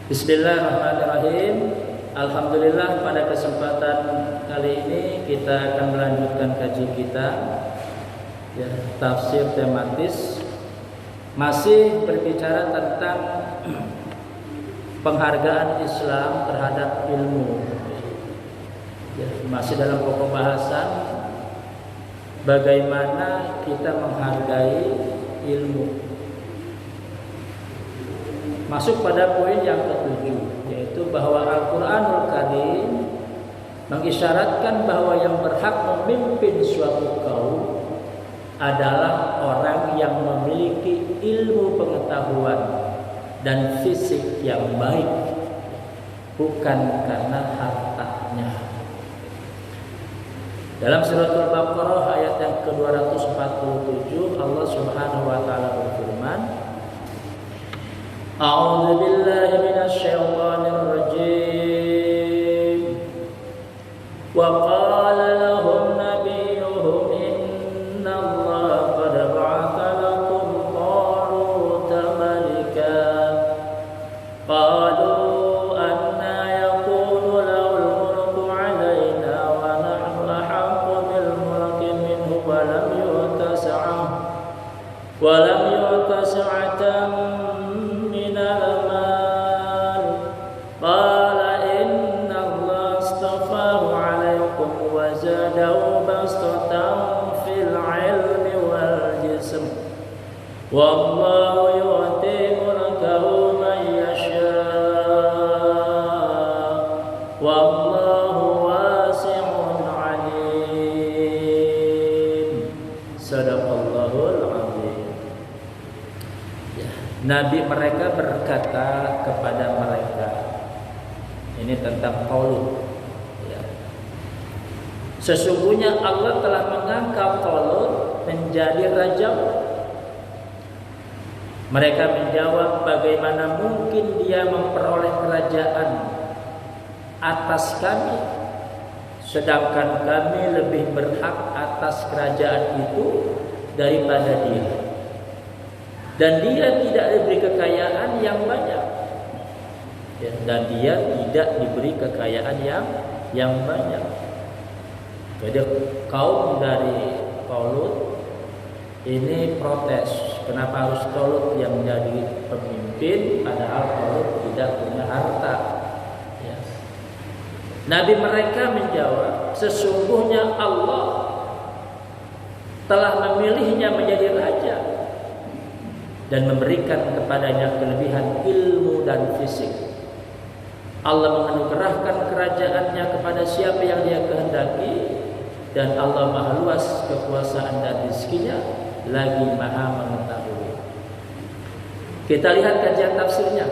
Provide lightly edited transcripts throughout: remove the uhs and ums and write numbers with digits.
Bismillahirrahmanirrahim. Alhamdulillah, pada kesempatan kali ini kita akan melanjutkan kaji kita ya, tafsir tematis, masih berbicara tentang penghargaan Islam terhadap ilmu ya, masih dalam pokok bahasan bagaimana kita menghargai ilmu. Masuk pada poin yang ketujuh, yaitu bahwa Al-Quranul Karim mengisyaratkan bahwa yang berhak memimpin suatu kaum adalah orang yang memiliki ilmu pengetahuan dan fisik yang baik, bukan karena hartanya. Dalam Suratul Baqarah ayat yang ke-247, Allah Subhanahu wa taala berfirman, A'udzu billahi minasyaitonir rajim. Wa qala lahum nabiyyuhum innallaha qad ba'atha lakum taluta malika. Qalu anna yakunu lahul mulku 'alaina wa nahnu ahaqqu bil mulki minhu wa lam yu'ta sa'atan Wallahu yu'ti mulkahu man yasha' wallahu wasi'un 'alim. Shadaqallahul 'azim. Ya, Nabi mereka berkata kepada mereka, ini tentang Talut ya. Sesungguhnya Allah telah mengangkat Talut menjadi raja. Mereka menjawab, bagaimana mungkin dia memperoleh kerajaan atas kami, sedangkan kami lebih berhak atas kerajaan itu daripada dia. Dan dia tidak diberi kekayaan yang banyak. Dan dia tidak diberi kekayaan yang banyak. Jadi kaum dari Talut ini protes, kenapa harus Talut yang menjadi pemimpin padahal Talut tidak punya harta ya. Nabi mereka menjawab, sesungguhnya Allah telah memilihnya menjadi raja dan memberikan kepadanya kelebihan ilmu dan fisik. Allah menganugerahkan kerajaannya kepada siapa yang dia kehendaki, dan Allah maha luas kekuasaan dan rizkinya, lagi maha mengetahui. Kita lihat kajian tafsirnya.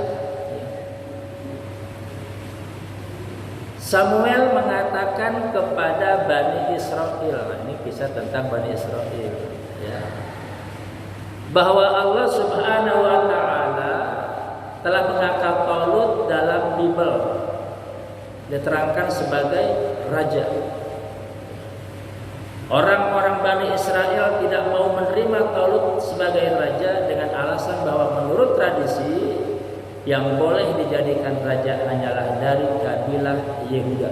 Samuel mengatakan kepada Bani Israel, ini kisah tentang Bani Israel ya, bahwa Allah Subhanahu wa taala telah mengangkat Talut dalam Bible, diterangkan sebagai raja. Orang-orang Bani Israel tidak mau menerima Talut sebagai raja dengan alasan bahwa menurut tradisi yang boleh dijadikan raja hanyalah dari kabilah Yehuda.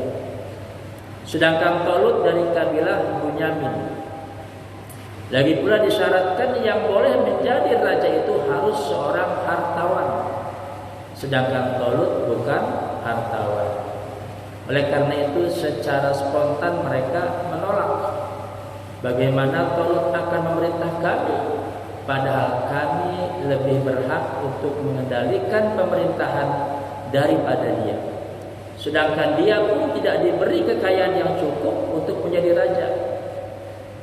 Sedangkan Talut dari kabilah Bunyamin. Lagi pula disyaratkan yang boleh menjadi raja itu harus seorang hartawan. Sedangkan Talut bukan hartawan. Oleh karena itu secara spontan mereka menolak. Bagaimana Talut akan memerintah kami, padahal kami lebih berhak untuk mengendalikan pemerintahan daripada dia. Sedangkan dia pun tidak diberi kekayaan yang cukup untuk menjadi raja.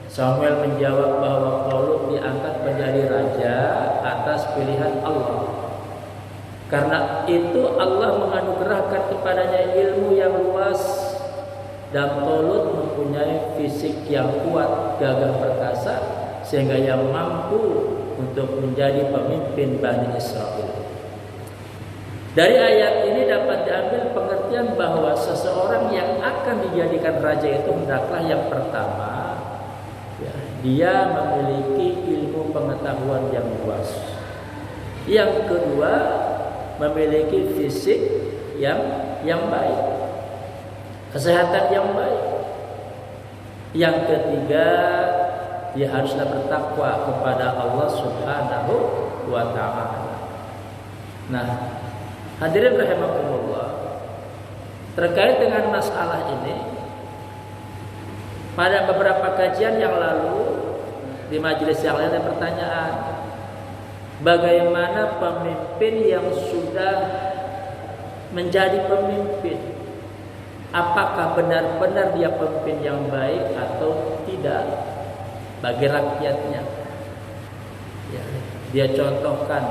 Samuel menjawab bahwa Talut diangkat menjadi raja atas pilihan Allah. Karena itu Allah menganugerahkan kepadanya ilmu yang luas, dan Talut mempunyai fisik yang kuat, gagah perkasa, sehingga ia mampu untuk menjadi pemimpin Bani Israel. Dari ayat ini dapat diambil pengertian bahwa seseorang yang akan dijadikan raja itu hendaklah yang pertama ya, dia memiliki ilmu pengetahuan yang luas. Yang kedua, memiliki fisik yang baik, kesehatan yang baik. Yang ketiga, dia haruslah bertakwa kepada Allah Subhanahu wa ta'ala. Nah, hadirin rahimakumullah, terkait dengan masalah ini, pada beberapa kajian yang lalu di majelis yang lain ada pertanyaan, bagaimana pemimpin yang sudah menjadi pemimpin, apakah benar-benar dia pemimpin yang baik atau tidak bagi rakyatnya? Ya, dia contohkan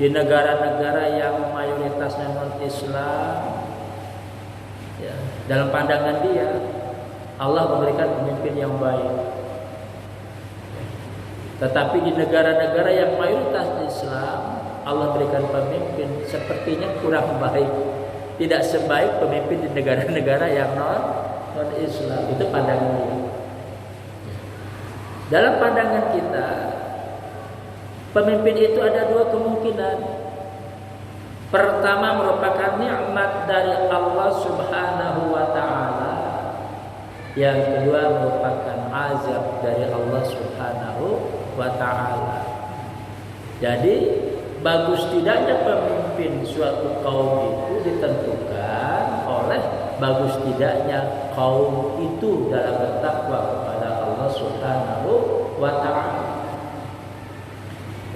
di negara-negara yang mayoritasnya non-Islam, ya, dalam pandangan dia Allah memberikan pemimpin yang baik. Tetapi di negara-negara yang mayoritas Islam, Allah berikan pemimpin sepertinya kurang baik, tidak sebaik pemimpin di negara-negara yang non-Islam. Itu pandangan dia. Dalam pandangan kita, pemimpin itu ada dua kemungkinan. Pertama, merupakan nikmat dari Allah Subhanahu wa ta'ala. Yang kedua, merupakan azab dari Allah Subhanahu wa ta'ala. Jadi bagus tidaknya pemimpin suatu kaum itu ditentukan oleh bagus tidaknya kaum itu dalam bertakwa kepada Allah Subhanahu wa ta'ala.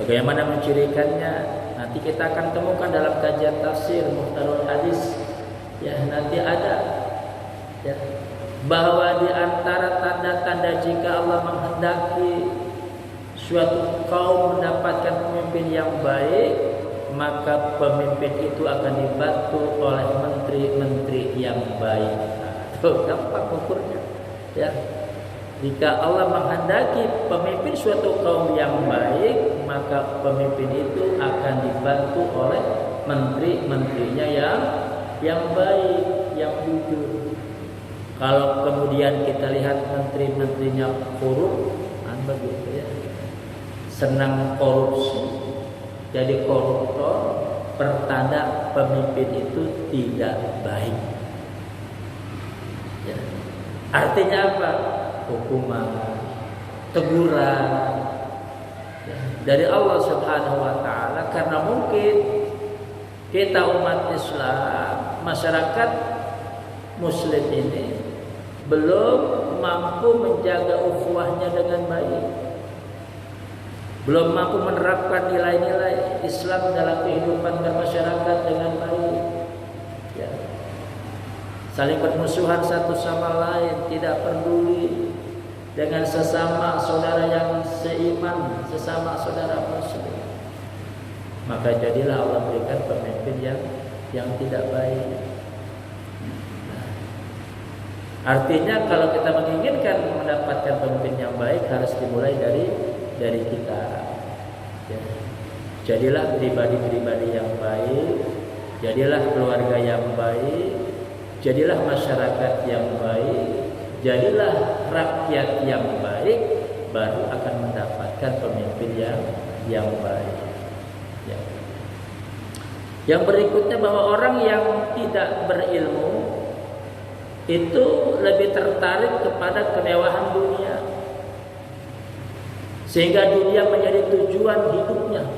Bagaimana mencirikannya? Nanti kita akan temukan dalam kajian tafsir Mukhtarul Hadis. Ya, nanti ada, ya, bahwa di antara tanda-tanda jika Allah menghendaki suatu kaum mendapatkan pemimpin yang baik, maka pemimpin itu akan dibantu oleh menteri-menteri yang baik. Tuh, gampang ukurnya. Ya. Jika Allah menghendaki pemimpin suatu kaum yang baik, maka pemimpin itu akan dibantu oleh menteri-menterinya yang baik, yang jujur. Kalau kemudian kita lihat menteri-menterinya korup, begitu ya, senang korupsi, jadi koruptor, pertanda pemimpin itu tidak baik. Ya. Artinya apa? Hukuman, teguran, ya, dari Allah Subhanahu wa ta'ala. Karena mungkin kita umat Islam, masyarakat Muslim ini belum mampu menjaga ukhuwahnya dengan baik, belum mampu menerapkan nilai-nilai Islam dalam kehidupan bermasyarakat dengan baik, ya. Saling bermusuhan satu sama lain, tidak peduli dengan sesama saudara yang seiman, sesama saudara Muslim. Maka jadilah Allah berikan pemimpin yang tidak baik. Artinya kalau kita menginginkan mendapatkan pemimpin yang baik, harus dimulai dari kita. Ya. Jadilah pribadi-pribadi yang baik, jadilah keluarga yang baik, jadilah masyarakat yang baik, jadilah rakyat yang baik, baru akan mendapatkan pemimpin yang baik. Ya. Yang berikutnya, bahwa orang yang tidak berilmu itu lebih tertarik kepada kemewahan dunia, sehingga dunia menjadi tujuan hidupnya,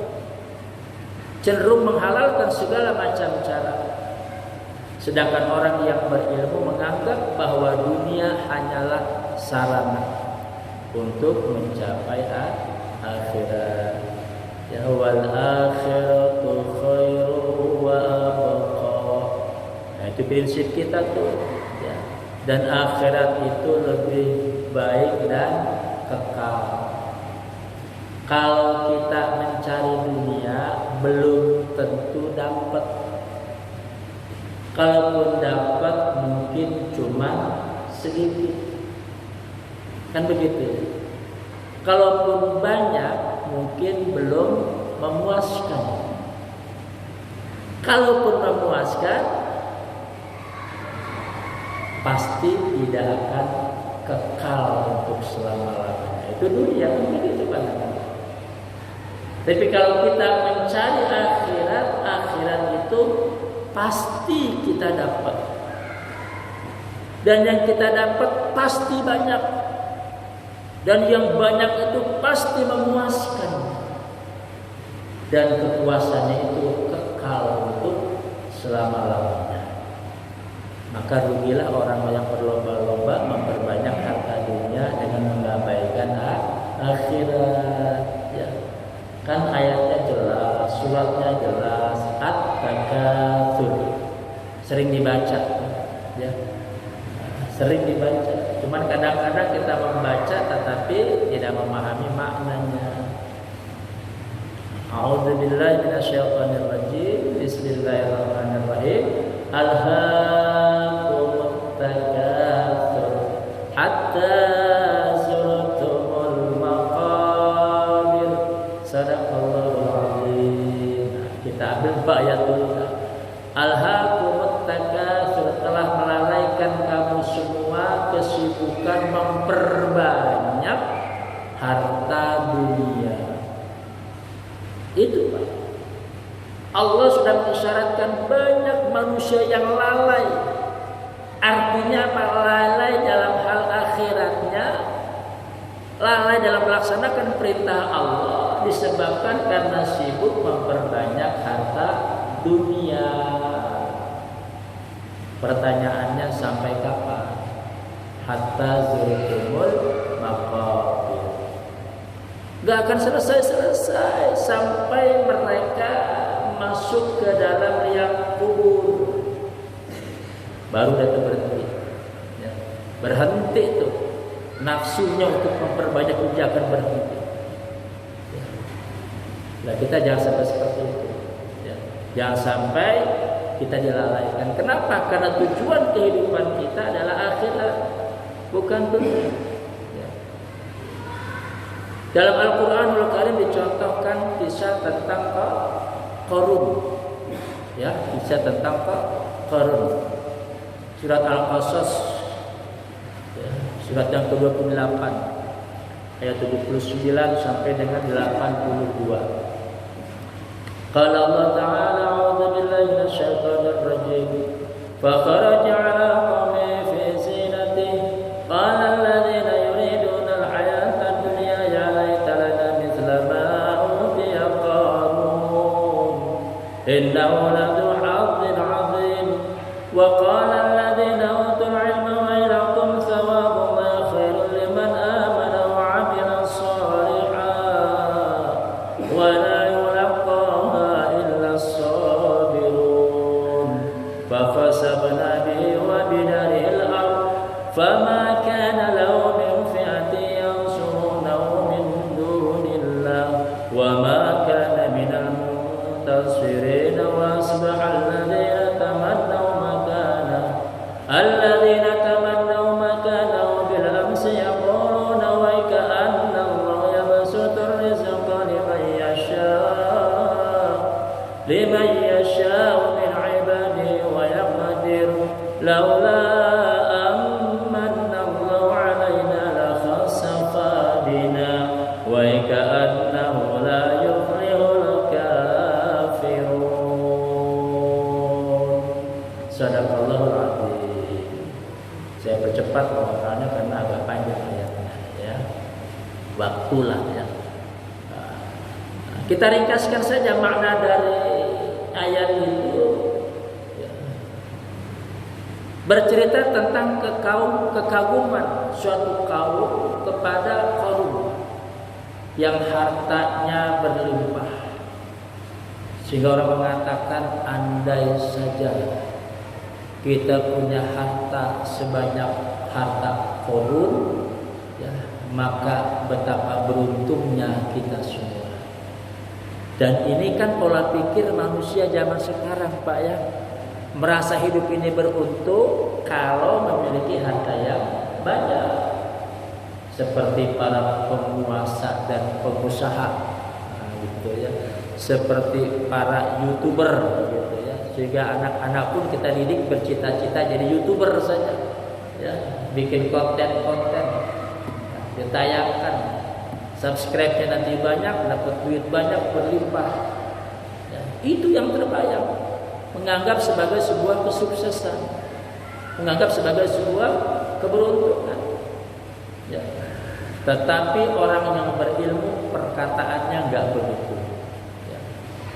cenderung menghalalkan segala macam cara. Sedangkan orang yang berilmu menganggap bahwa dunia hanyalah sarana untuk mencapai akhirat. Ya, wal akhiratu khairu wa abqa. Nah, itu prinsip kita tuh. Dan akhirat itu lebih baik dan kekal. Kalau kita mencari dunia, belum tentu dapat. Kalaupun dapat, mungkin cuma sedikit. Kan begitu. Kalaupun banyak, mungkin belum memuaskan. Kalaupun memuaskan, pasti tidak akan kekal untuk selama-lamanya. Itu dunia, begitu pandangan. Tapi kalau kita mencari akhirat akhirat itu pasti kita dapat. Dan yang kita dapat pasti banyak. Dan yang banyak itu pasti memuaskan. Dan kepuasannya itu kekal untuk selama-lamanya. Maka rugilah orang yang berlomba-lomba memperbanyak harta dunia dengan mengabaikan akhirat. Ya. Kan ayatnya jelas, suratnya jelas, at-takatsur. Sering dibaca, ya. Sering dibaca. Cuman kadang-kadang kita membaca tetapi tidak memahami maknanya. A'udzubillahi minasyaitonir rajim. Bismillahirrahmanirrahim. Alhaakumut takatsur hatta zurtumul maqabir. Sadaqallahul azim. Kita ambil ayat dulu. Alhaakumut takatsur, telah melalaikan kamu semua kesibukan memperbanyak harta dunia. Itu Pak. Allah sudah mengisyaratkan banyak manusia yang lalai. Artinya apa? Lalai dalam hal akhiratnya, lalai dalam melaksanakan perintah Allah disebabkan karena sibuk memperbanyak harta dunia. Pertanyaannya sampai kapan? Hatta zurtumul maqabir. Gak akan selesai sampai mereka masuk ke dalam liang kubur. Baru datang berhenti. Ya. Berhenti itu. Nafsunya untuk memperbanyak itu akan berhenti. Ya. Nah, kita jangan sampai seperti itu. Ya. Jangan sampai kita dilalaikan. Kenapa? Karena tujuan kehidupan kita adalah akhirat, bukan dunia. Ya. Dalam Al-Quranul Karim dicontohkan kisah tentang Qarun. Ya, kisah tentang Qarun. Surat Al-Qasas, ya, surat yang ke-28 ayat 79 sampai dengan 82. Qala Allah Ta'ala, a'udzu billahi minasyaitonir rajim. Fa kharaja 'ala qaumi fi zinatihi qala alladziina yuriduna al-hayata ad-dunya ya laita lana mithla ma utiya Qarun innahu ladzu hazzin 'adzim wa qala alladziina utul 'ilma wailakum thawabullahi khairun liman amana wa 'amila shalihan wa la فَخَسَفْنَا بِهِ وَبِدَارِهِ الْأَرْضَ فَمَا كَانَ لَهُ مِنْ فِئَةٍ يَنْصُرُونَهُ مِنْ دُونِ اللَّهِ وَمَا كَانَ مِنَ الْمُنْتَصِرِينَ وَأَصْبَحَ الَّذِينَ تَمَنَّوْا مَكَانَهُ بِالْأَمْسِ يَقُولُونَ وَيْكَأَنَّ اللَّهَ يَبْسُطُ الرِّزْقَ لِمَنْ يَشَاءُ مِنْ عِبَادِهِ وَيَقْدِرُ لَوْلَا أَمَّنَّ اللَّهُ عَلَيْنَا لَخَسَفَ بِنَا وَيْكَأَنَّهُ لَا يُفْلِحُ الْكَافِرُونَ. Sadaqallahul azim. Saya percepat pemaparannya karena agak panjang ayatnya, ya. Waktulah, ya. Kita ringkaskan saja makna dari ayat itu. Ya. Bercerita tentang kekaguman suatu kaum kepada Qarun yang hartanya berlimpah, sehingga orang mengatakan andai saja kita punya harta sebanyak harta Qarun, ya, maka betapa beruntungnya kita semua. Dan ini kan pola pikir manusia zaman sekarang, Pak, ya. Merasa hidup ini beruntung kalau memiliki harta yang banyak. Seperti para penguasa dan pengusaha, nah, gitu ya. Seperti para YouTuber, gitu ya. Sehingga anak-anak pun kita didik bercita-cita jadi YouTuber saja, ya. Bikin konten-konten, ditayangkan. Subscribe-nya nanti banyak, dapat duit banyak, berlimpah. Ya, itu yang terbayang. menganggap sebagai sebuah kesuksesan, menganggap sebagai sebuah keberuntungan. Ya. Tetapi orang yang berilmu perkataannya enggak begitu. Ya.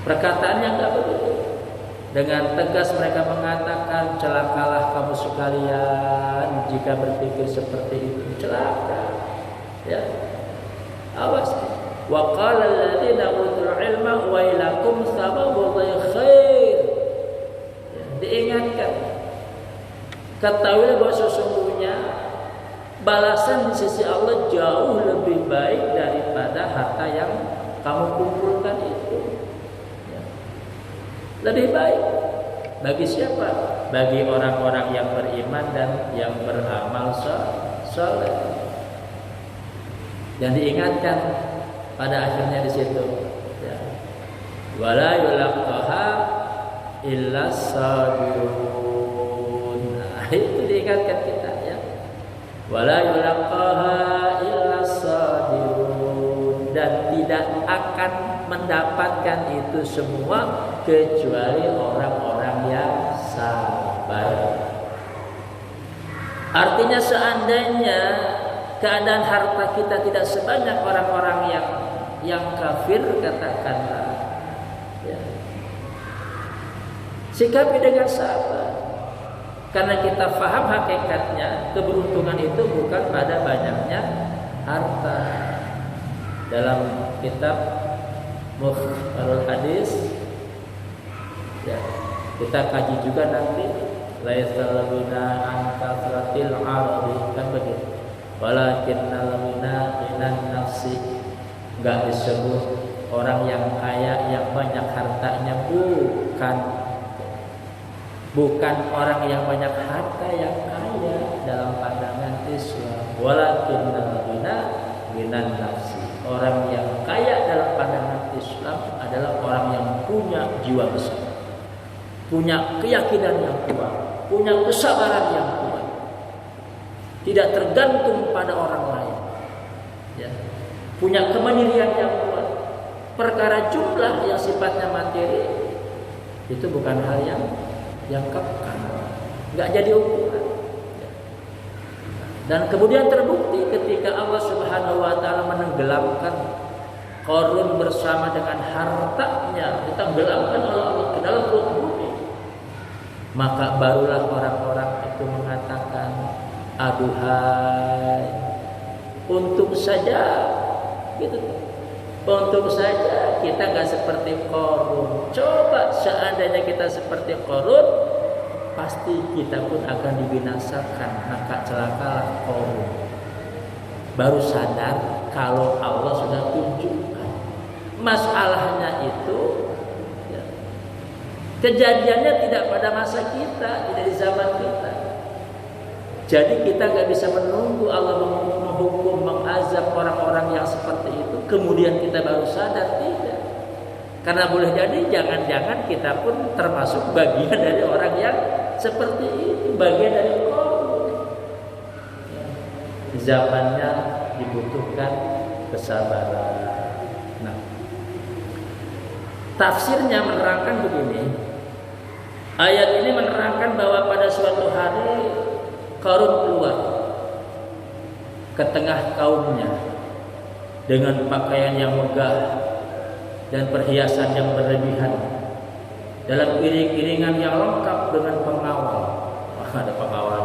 Perkataannya enggak begitu. Dengan tegas mereka mengatakan, celakalah kamu sekalian jika berpikir seperti itu. Celaka. Ya. Awas. Wa qala alladziina utul ilma wailakum thawabu khair. Ya, diingatkan. Ketahuilah bahwa sesungguhnya balasan di sisi Allah jauh lebih baik daripada harta yang kamu kumpulkan itu. Ya. Lebih baik bagi siapa? Bagi orang-orang yang beriman dan yang beramal saleh. Dan diingatkan pada akhirnya di situ, ya. Wala yulaqaha illa sabirun. Nah, itu diingatkan kita, ya. Wala yulaqaha illa sabirun, dan tidak akan mendapatkan itu semua kecuali orang-orang yang sabar. Artinya seandainya keadaan harta kita tidak sebanyak orang-orang yang kafir, katakanlah, ya, sikapi dengan sabar, karena kita faham hakikatnya keberuntungan itu bukan pada banyaknya harta. Dalam kitab Mukhtarul Hadis, ya, kita kaji juga nanti, laisal ghina an kathratil ardi, kan begitu. Walakinnal ghina minan nafsi, enggak disebut orang yang kaya yang banyak hartanya, bukan orang yang banyak harta yang kaya dalam pandangan Islam. Walakinnal ghina minan nafsi, orang yang kaya dalam pandangan Islam adalah orang yang punya jiwa besar, punya keyakinan yang kuat, punya kesabaran yang kuat, tidak tergantung pada orang lain, ya. Punya kemandirian yang kuat. Perkara jumlah yang sifatnya materi itu bukan hal yang kekal, nggak jadi ukuran, ya. Dan kemudian terbukti ketika Allah Subhanahu Wa Taala menenggelamkan Qarun bersama dengan hartanya, ditenggelamkan oleh Allah ke dalam perut bumi, maka barulah orang-orang itu mengatakan, aduhai, untuk saja, gitu, untuk saja kita nggak seperti Qarun. Coba seandainya kita seperti Qarun, pasti kita pun akan dibinasakan. Maka celakalah Qarun. Baru sadar kalau Allah sudah tunjukkan. Masalahnya itu, ya, kejadiannya tidak pada masa kita, tidak di zaman kita. Jadi kita nggak bisa menunggu Allah menghukum, mengazab orang-orang yang seperti itu, kemudian kita baru sadar, tidak. Karena boleh jadi jangan-jangan kita pun termasuk bagian dari orang yang seperti itu, bagian dari Qarun. Ya. Zamannya dibutuhkan kesabaran. Nah, tafsirnya menerangkan begini. Ayat ini menerangkan bahwa pada suatu hari Qarun keluar ke tengah kaumnya dengan pakaian yang megah dan perhiasan yang berlebihan, dalam iring-iringan yang lengkap dengan pengawal. Ada pengawal.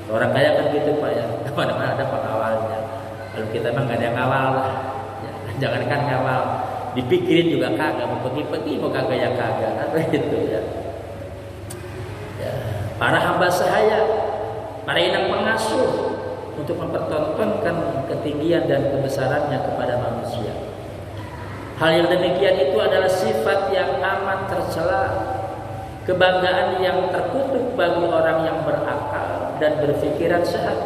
Orang kaya kan gitu Pak ya, mana-mana ada pengawalnya. Kalau kita memang nggak ada yang ngawal lah, ya, jangankan ngawal, dipikirin juga kagak, mau pergi-pergi mau kagak ya kagak, atau gitu ya. Ya, para hamba sahaya, para inang pengasuh untuk mempertontonkan ketinggian dan kebesarannya kepada manusia. Hal yang demikian itu adalah sifat yang amat tercela, kebanggaan yang terkutuk bagi orang yang berakal dan berpikiran sehat.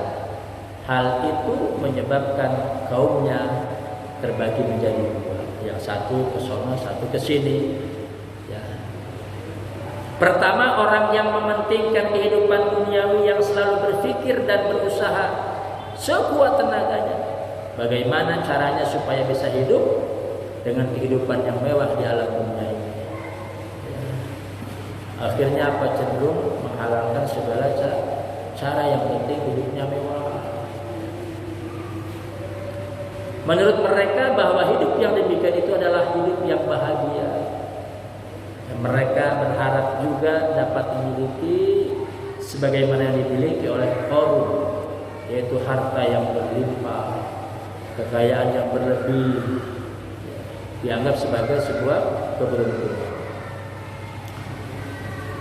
Hal itu menyebabkan kaumnya terbagi menjadi dua, yang satu ke sono, satu ke sini. Ya. Pertama, orang yang mementingkan kehidupan duniawi yang selalu berpikir dan berusaha sekuat tenaganya bagaimana caranya supaya bisa hidup dengan kehidupan yang mewah di alam dunia ini. Akhirnya apa? Cenderung menghalalkan segala cara yang penting hidupnya mewah. Menurut mereka bahwa hidup yang demikian itu adalah hidup yang bahagia. Dan mereka berharap juga dapat memiliki sebagaimana yang dimiliki oleh Qarun, yaitu harta yang berlimpah, kekayaan yang berlebih, dianggap sebagai sebuah keberuntungan.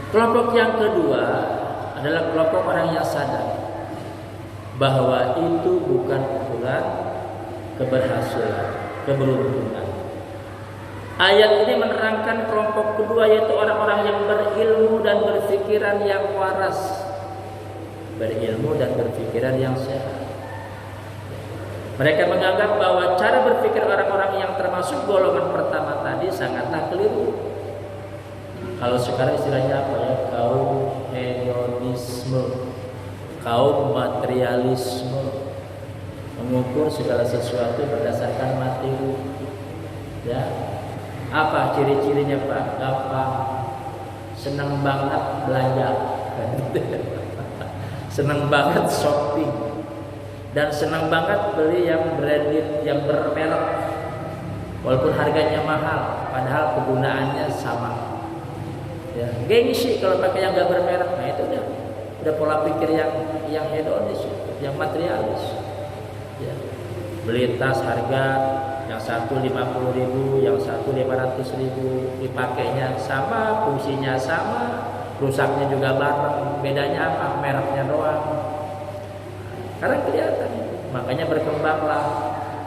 Kelompok yang kedua adalah kelompok orang yang sadar bahwa itu bukan ukuran keberhasilan, keberuntungan. Ayat ini menerangkan kelompok kedua, yaitu orang-orang yang berilmu dan berpikiran yang waras, berilmu dan berpikiran yang sehat. Mereka menganggap bahwa cara berpikir orang-orang yang termasuk golongan pertama tadi sangatlah keliru. Kalau sekarang istilahnya apa ya? Kaum hedonisme, kaum materialisme, mengukur segala sesuatu berdasarkan materi. Ya, apa ciri-cirinya Pak? Gampang, senang banget belanja, senang banget shopping, dan senang banget beli yang branded, yang bermerek, walaupun harganya mahal, padahal kegunaannya sama. Ya, gengsi kalau pakai yang gak bermerek. Nah itu udah pola pikir yang hedonis, yang materialis. Ya. Beli tas harga yang satu 50.000, yang satu 500.000, dipakainya sama, fungsinya sama, rusaknya juga bareng. Bedanya apa? Mereknya doang. Karena kelihatan. Makanya berkembanglah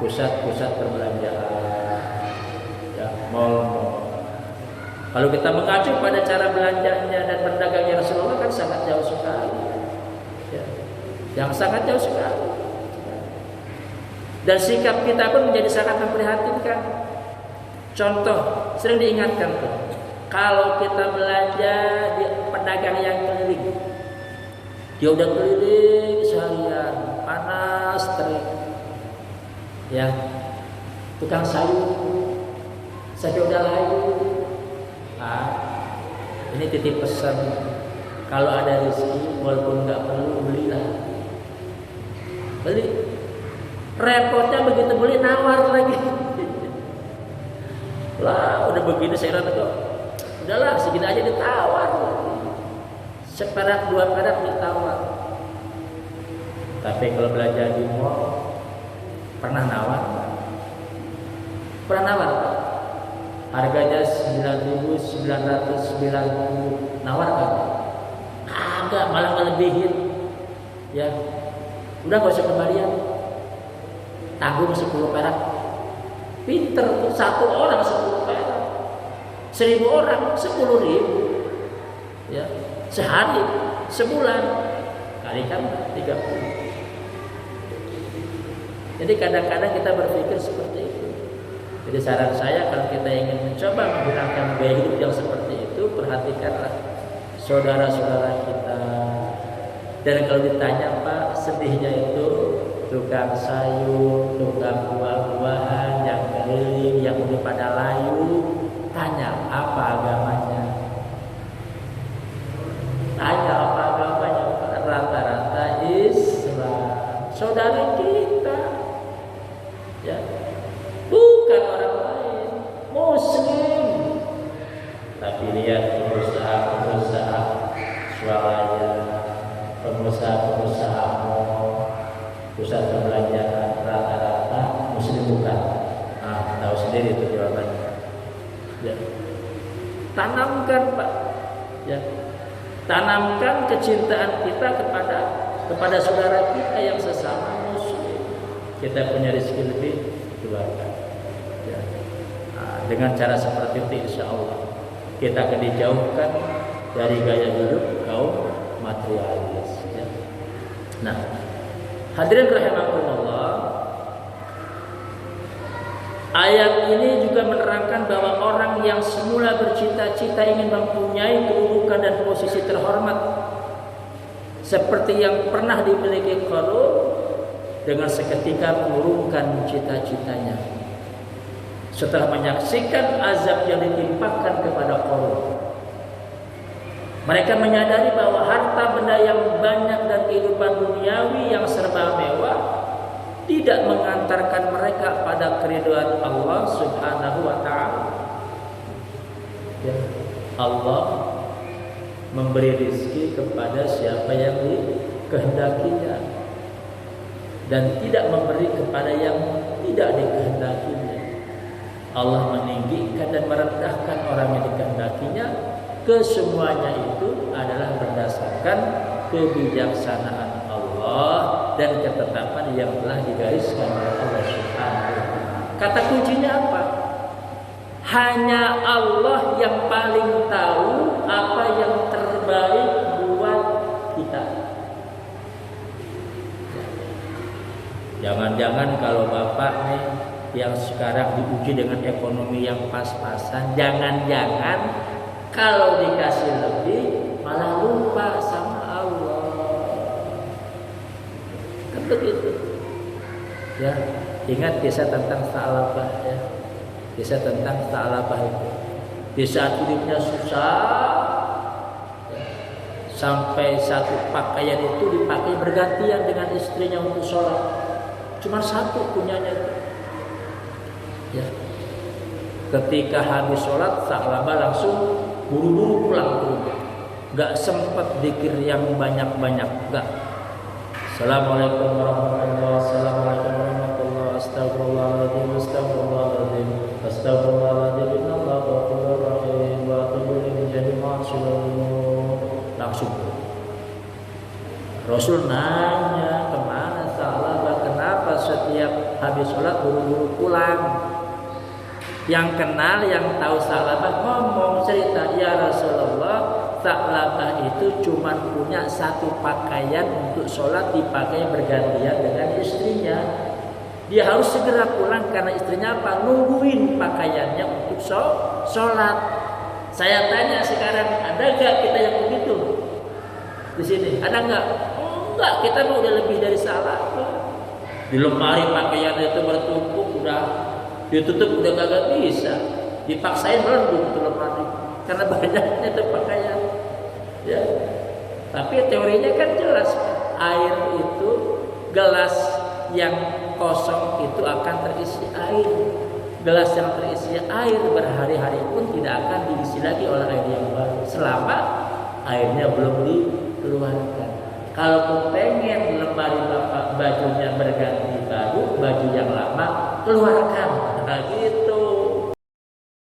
pusat-pusat perbelanjaan, ya, mal-mal. Kalau kita mengacu pada cara belanjanya dan berdagangnya Rasulullah kan sangat jauh sekali, ya. Yang sangat jauh sekali. Dan sikap kita pun menjadi sangat memprihatinkan. Contoh, sering diingatkan tuh, kalau kita belanja di pedagang yang keliling, dia udah keliling seharian, panas terik, ya, tukang sayur, saya udah layu. Nah, ini titip pesan, kalau ada rezeki walaupun nggak perlu belilah, beli. Repotnya begitu beli nawar lagi. Lah udah begini saya rasa kok, udahlah segini aja ditawar, seperak dua perak ditawar. Tapi kalau belanja di mall pernah nawar, harganya 9.990, nawar kan? Agak malah ngelebihin, ya. Udah gak usah kembalian, tanggung 10 perak. Pinter, satu orang 10 perak, 1.000 orang 10.000, ya, sehari, sebulan, kalikan 30. Jadi kadang-kadang kita berpikir seperti itu. Jadi saran saya, kalau kita ingin mencoba menggunakan gaya hidup yang seperti itu, perhatikanlah saudara-saudara kita. Dan kalau ditanya Pak, sedihnya itu tukang sayur, tukang buah-buahan yang keliling, yang udah pada layu, tanya apa agamanya? Tanya apa agamanya? Rata-rata Islam. Saudara kita, ya, bukan orang lain, Muslim. Tapi lihat pengusaha-pengusaha swalaya, pengusaha-pengusaha mal, pusat perbelanjaan, rata-rata Muslim bukan. Nah, tahu sendiri itu jawabannya. Ya. Tanamkan Pak, ya, tanamkan kecintaan kita kepada saudara kita yang sesama Muslim. Kita punya rezeki lebih, keluarkan. Ya. Nah, dengan cara seperti itu, insya Allah kita akan dijauhkan dari gaya hidup kaum materialis. Ya. Nah, hadirin rahimakumullah, ayat ini juga menerangkan bahwa orang yang semula bercita-cita ingin mempunyai kedudukan dan posisi terhormat seperti yang pernah dimiliki Qarun, dengan seketika mengurungkan cita-citanya setelah menyaksikan azab yang ditimpakan kepada Qarun. Mereka menyadari bahwa harta benda yang banyak dan kehidupan duniawi yang serba mewah tidak mengantarkan mereka pada keridhaan Allah Subhanahu wa taala. Ya, Allah memberi rezeki kepada siapa yang dikehendakinya dan tidak memberi kepada yang tidak dikehendakinya. Allah meninggikan dan merendahkan orang yang dikehendakinya. Kesemuanya itu adalah berdasarkan kebijaksanaan Allah dan ketetapan yang telah digariskan oleh Allah Subhanahu wa taala. Kata kuncinya apa? Hanya Allah yang paling tahu apa yang terbaik buat kita. Jangan-jangan kalau Bapak nih yang sekarang diuji dengan ekonomi yang pas-pasan, jangan-jangan kalau dikasih lebih malah lupa sama Allah. Kan begitu. Ya, ingat kisah tentang Sa'labah ya. Kisah tentang Sa'labah itu. Di saat hidupnya susah, ya, sampai satu pakaian itu dipakai bergantian dengan istrinya untuk sholat. Cuma satu punyanya itu. Ya. Ketika habis sholat, Sa'labah langsung buru-buru pulang ke rumah. Gak sempat zikir yang banyak-banyak. Gak. Assalamualaikum warahmatullahi wabarakatuh. Assalamualaikum warahmatullahi wabarakatuh. Astagfirullahaladzim. Astagfirullahaladzim. Astagfirullahaladzim. Innallaha ghafurur rahim. Wa atubu ilaihi jami'an sulaiman. Langsung. Rasul nanya, kemana Sa'labah? Kenapa setiap habis sholat buru-buru pulang? Yang kenal, yang tahu Sa'labah ngomong cerita, ya Rasulullah, Sa'labah itu cuma punya satu pakaian untuk sholat dipakai bergantian dengan istrinya. Dia harus segera pulang karena istrinya apa? Nungguin pakaiannya untuk sholat. Saya tanya sekarang, ada gak kita yang begitu di sini? Ada nggak? Oh, enggak, kita udah lebih dari Sa'labah. Di lemari pakaian itu bertumpuk, udah ditutup udah kagak bisa, dipaksain melendung tuh lemari karena banyaknya itu pakaian. Ya, tapi teorinya kan jelas, air itu gelas yang kosong itu akan terisi air. Gelas yang terisi air berhari-hari pun tidak akan diisi lagi oleh air yang baru selama airnya belum dikeluarkan. Kalau pengen lemari bapak bajunya berganti baru, baju yang lama keluarkan. Nah gitu.